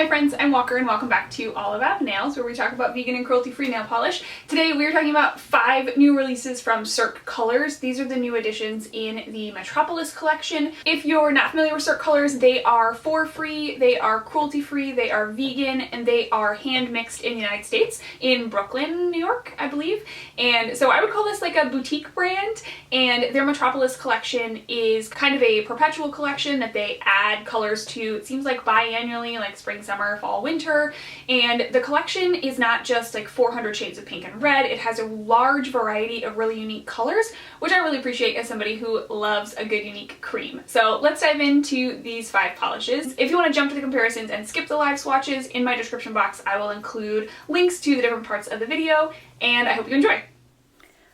Hi friends, I'm Walker and welcome back to All About Nails, where we talk about vegan and cruelty-free nail polish. Today we are talking about 5 new releases from Cirque colors. These are the new additions in the Metropolis collection. If you're not familiar with Cirque colors, they are for-free, they are cruelty-free, they are vegan, and they are hand-mixed in the United States, in Brooklyn, New York, I believe. And so I would call this like a boutique brand, and their Metropolis collection is kind of a perpetual collection that they add colors to, it seems like biannually, like spring, summer, fall, winter. And the collection is not just like 400 shades of pink and red. It has a large variety of really unique colors, which I really appreciate as somebody who loves a good unique cream. So let's dive into these 5 polishes. If you want to jump to the comparisons and skip the live swatches, in my description box I will include links to the different parts of the video, and I hope you enjoy.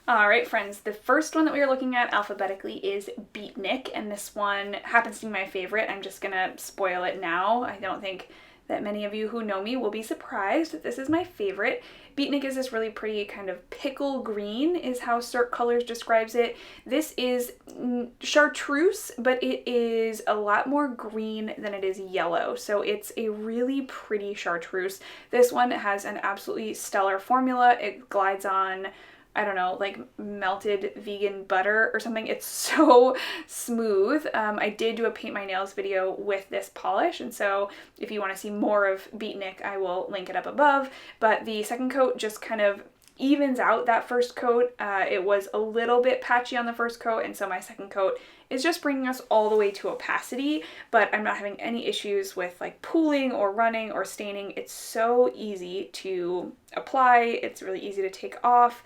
Alright friends, the first one that we are looking at alphabetically is Beatnik, and this one happens to be my favorite. I'm just gonna spoil it now. I don't think that many of you who know me will be surprised that this is my favorite. Beatnik is this really pretty kind of pickle green is how Cirque Colors describes it. This is chartreuse, but it is a lot more green than it is yellow. So it's a really pretty chartreuse. This one has an absolutely stellar formula. It glides on, I don't know, like melted vegan butter or something. It's so smooth. I did do a paint my nails video with this polish, and so if you want to see more of Beatnik, I will link it up above. But the second coat just kind of evens out that first coat. It was a little bit patchy on the first coat, and so my second coat is just bringing us all the way to opacity, but I'm not having any issues with like pooling or running or staining. It's so easy to apply. It's really easy to take off.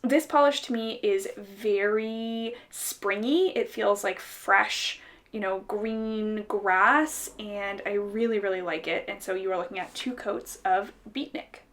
This polish to me is very springy. It feels like fresh, you know, green grass, and I really, really like it. And so you are looking at 2 coats of Beatnik.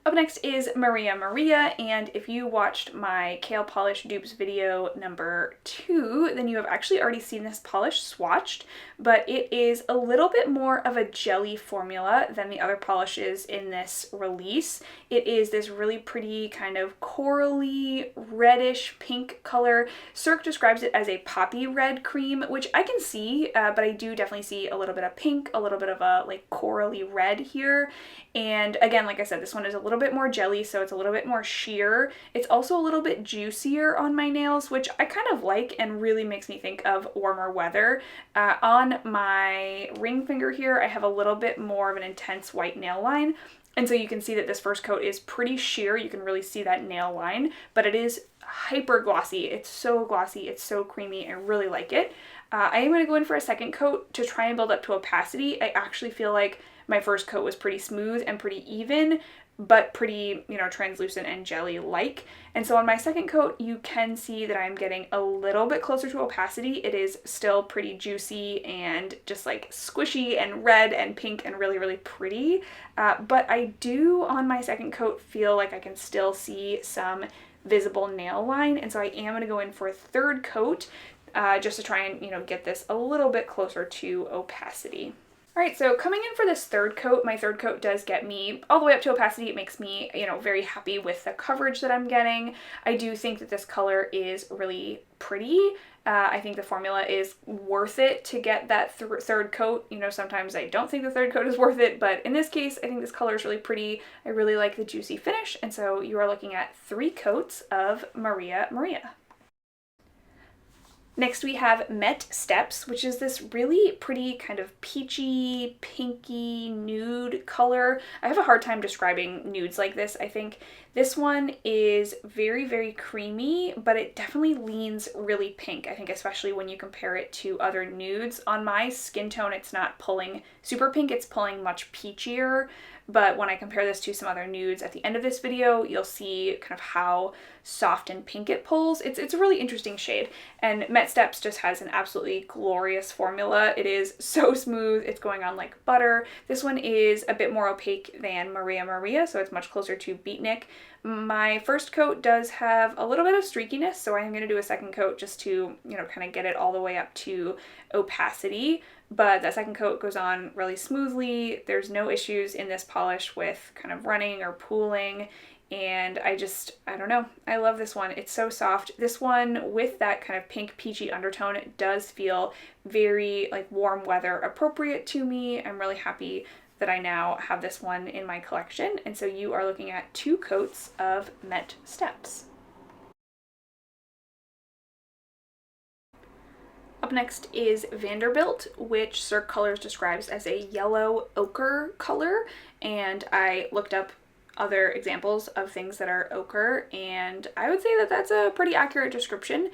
Up next is Zoya Merida, and if you watched my Kale Polish Dupes video number 2, then you have actually already seen this polish swatched, but it is a little bit more of a jelly formula than the other polishes in this release. It is this really pretty kind of corally, reddish pink color. Cirque describes it as a poppy red cream, which I can see, but I do definitely see a little bit of pink, a little bit of a like corally red here. And again, like I said, this one is a little bit more jelly, so it's a little bit more sheer. It's also a little bit juicier on my nails, which I kind of like and really makes me think of warmer weather. On my ring finger here, I have a little bit more of an intense white nail line. And so you can see that this first coat is pretty sheer. You can really see that nail line, but it is hyper glossy. It's so glossy. It's so creamy. I really like it. I am going to go in for a second coat to try and build up to opacity. I actually feel like my first coat was pretty smooth and pretty even, but pretty, you know, translucent and jelly-like. And so on my second coat, you can see that I'm getting a little bit closer to opacity. It is still pretty juicy and just like squishy and red and pink and really, really pretty. But I do on my second coat feel like I can still see some visible nail line. And so I am going to go in for a third coat just to try and, you know, get this a little bit closer to opacity. Alright, so coming in for this third coat, my third coat does get me all the way up to opacity. It makes me, you know, very happy with the coverage that I'm getting. I do think that this color is really pretty. I think the formula is worth it to get that third coat. You know, sometimes I don't think the third coat is worth it, but in this case, I think this color is really pretty. I really like the juicy finish, and so you are looking at 3 coats of Zoya Merida. Next we have Met Steps, which is this really pretty kind of peachy, pinky, nude color. I have a hard time describing nudes like this. I think this one is very, very creamy, but it definitely leans really pink. I think especially when you compare it to other nudes. On my skin tone, it's not pulling super pink, it's pulling much peachier. But when I compare this to some other nudes at the end of this video, you'll see kind of how soft and pink it pulls. It's a really interesting shade. And Met Steps just has an absolutely glorious formula. It is so smooth. It's going on like butter. This one is a bit more opaque than Zoya Merida, so it's much closer to Beatnik. My first coat does have a little bit of streakiness, so I am going to do a second coat just to, you know, kind of get it all the way up to opacity. But that second coat goes on really smoothly. There's no issues in this polish with kind of running or pooling. And I don't know. I love this one. It's so soft. This one with that kind of pink peachy undertone, it does feel very like warm weather appropriate to me. I'm really happy that I now have this one in my collection. And so you are looking at 2 coats of Met Steps. Up next is Vanderbilt, which Cirque Colors describes as a yellow ochre color, and I looked up other examples of things that are ochre, and I would say that that's a pretty accurate description.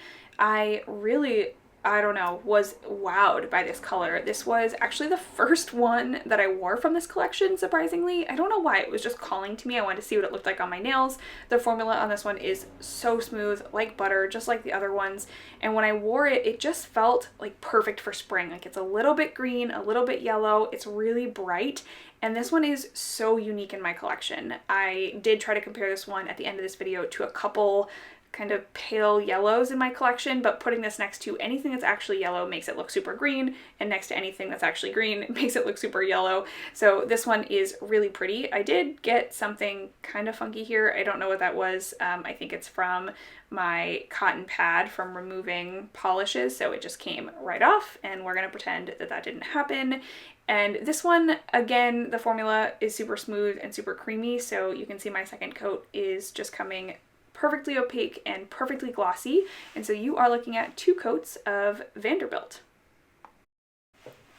I don't know, was wowed by this color. This was actually the first one that I wore from this collection, surprisingly. I don't know why, it was just calling to me. I wanted to see what it looked like on my nails. The formula on this one is so smooth, like butter, just like the other ones. And when I wore it, it just felt like perfect for spring. Like it's a little bit green, a little bit yellow. It's really bright. And this one is so unique in my collection. I did try to compare this one at the end of this video to a couple kind of pale yellows in my collection, but putting this next to anything that's actually yellow makes it look super green, and next to anything that's actually green makes it look super yellow. So this one is really pretty. I did get something kind of funky here. I don't know what that was. I think it's from my cotton pad from removing polishes, so it just came right off, and we're gonna pretend that that didn't happen. And this one, again, the formula is super smooth and super creamy, so you can see my second coat is just coming perfectly opaque and perfectly glossy, and so you are looking at 2 coats of Vanderbilt.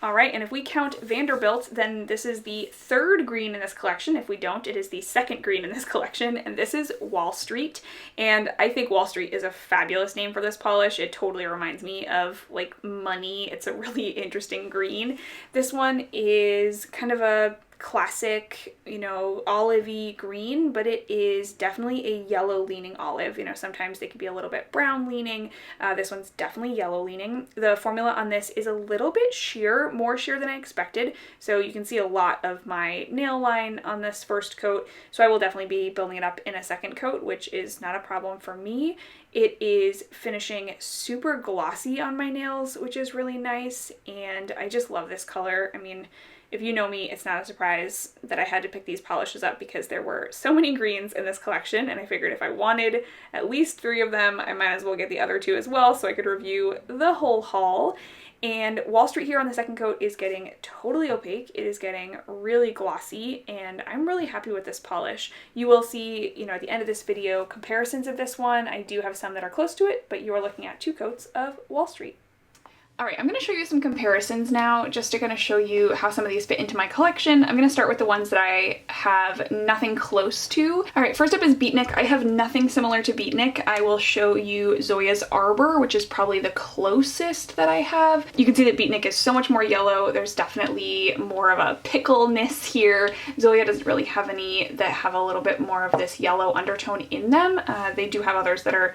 All right, and if we count Vanderbilt, then this is the 3rd green in this collection. If we don't, it is the 2nd green in this collection, and this is Wall Street. And I think Wall Street is a fabulous name for this polish. It totally reminds me of like money. It's a really interesting green. This one is kind of a classic, you know, olivey green, but it is definitely a yellow leaning olive. You know, sometimes they can be a little bit brown leaning. This one's definitely yellow leaning. The formula on this is a little bit sheer, more sheer than I expected. So you can see a lot of my nail line on this first coat. So I will definitely be building it up in a second coat, which is not a problem for me. It is finishing super glossy on my nails, which is really nice. And I just love this color. I mean, if you know me, it's not a surprise that I had to pick these polishes up because there were so many greens in this collection, and I figured if I wanted at least 3 of them, I might as well get the other 2 as well so I could review the whole haul. And Wall Street here on the second coat is getting totally opaque. It is getting really glossy, and I'm really happy with this polish. You will see, you know, at the end of this video, comparisons of this one. I do have some that are close to it, but you are looking at 2 coats of Wall Street. All right, I'm going to show you some comparisons now, just to kind of show you how some of these fit into my collection. I'm going to start with the ones that I have nothing close to. All right, first up is Beatnik. I have nothing similar to Beatnik. I will show you Zoya's Arbor, which is probably the closest that I have. You can see that Beatnik is so much more yellow. There's definitely more of a pickleness here. Zoya doesn't really have any that have a little bit more of this yellow undertone in them. They do have others that are,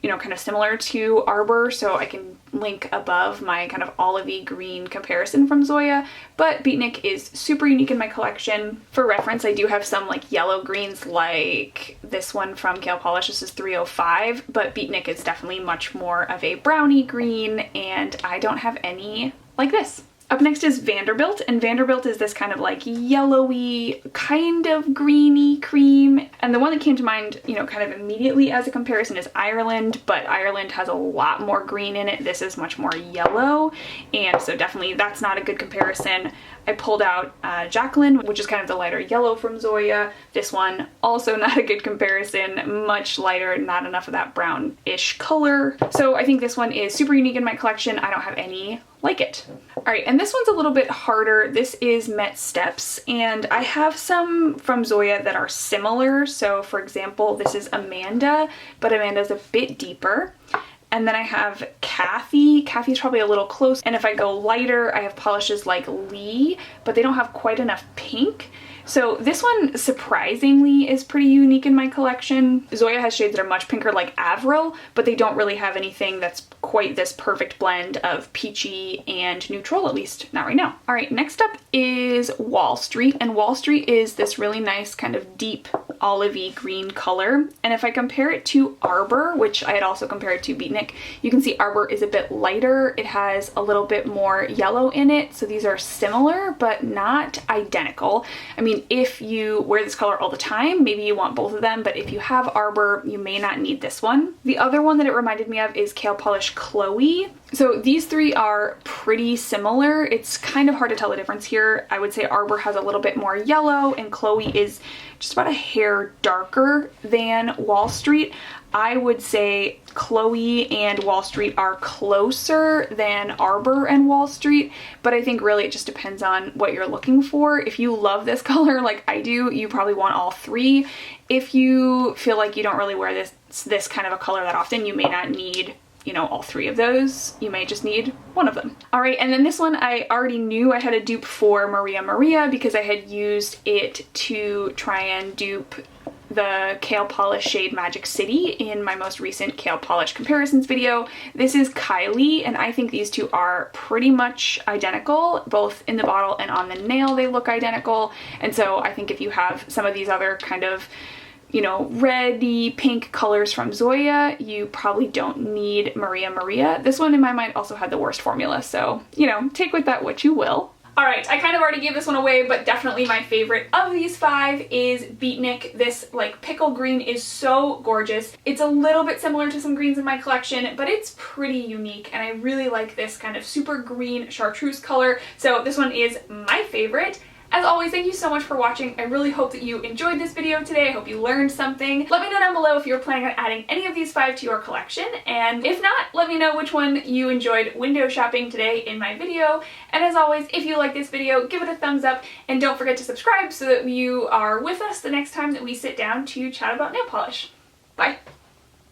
you know, kind of similar to Arbor, so I can link above my kind of olivey green comparison from Zoya, but Beatnik is super unique in my collection. For reference, I do have some like yellow greens like this one from Kale Polish. This is 305, but Beatnik is definitely much more of a brownie green, and I don't have any like this. Up next is Vanderbilt, and Vanderbilt is this kind of like yellowy, kind of greeny cream. And the one that came to mind, you know, kind of immediately as a comparison is Ireland, but Ireland has a lot more green in it. This is much more yellow, and so definitely that's not a good comparison. I pulled out Jacqueline, which is kind of the lighter yellow from Zoya. This one, also not a good comparison, much lighter, not enough of that brownish color. So I think this one is super unique in my collection. I don't have any like it. All right, and this one's a little bit harder. This is Met Steps, and I have some from Zoya that are similar. So for example, this is Amanda, but Amanda's a bit deeper. And then I have Kathy. Kathy's probably a little close. And if I go lighter, I have polishes like Lee, but they don't have quite enough pink. So this one, surprisingly, is pretty unique in my collection. Zoya has shades that are much pinker like Avril, but they don't really have anything that's quite this perfect blend of peachy and neutral, at least not right now. All right, next up is Wall Street, and Wall Street is this really nice kind of deep olivey green color. And if I compare it to Arbor, which I had also compared to Beatnik, you can see Arbor is a bit lighter. It has a little bit more yellow in it. So these are similar, but not identical. I mean, if you wear this color all the time, maybe you want both of them, but if you have Arbor, you may not need this one. The other one that it reminded me of is Kale Polish Chloe. So these three are pretty similar. It's kind of hard to tell the difference here. I would say Arbor has a little bit more yellow and Chloe is just about a hair darker than Wall Street. I would say Chloe and Wall Street are closer than Arbor and Wall Street, but I think really it just depends on what you're looking for. If you love this color like I do, you probably want all three. If you feel like you don't really wear this kind of a color that often, you may not need, you know, all three of those. You may just need one of them. All right, and then this one I already knew I had a dupe for Maria because I had used it to try and dupe the Kale Polish shade Magic City in my most recent Kale Polish comparisons video. This is Kylie, and I think these two are pretty much identical, both in the bottle and on the nail they look identical. And so I think if you have some of these other kind of, you know, reddy pink colors from Zoya, you probably don't need Maria. This one in my mind also had the worst formula, so, you know, take with that what you will. All right, I kind of already gave this one away, but definitely my favorite of these five is Beatnik. This like pickle green is so gorgeous. It's a little bit similar to some greens in my collection, but it's pretty unique, and I really like this kind of super green chartreuse color. So this one is my favorite. As always, thank you so much for watching. I really hope that you enjoyed this video today. I hope you learned something. Let me know down below if you're planning on adding any of these five to your collection. And if not, let me know which one you enjoyed window shopping today in my video. And as always, if you like this video, give it a thumbs up and don't forget to subscribe so that you are with us the next time that we sit down to chat about nail polish. Bye.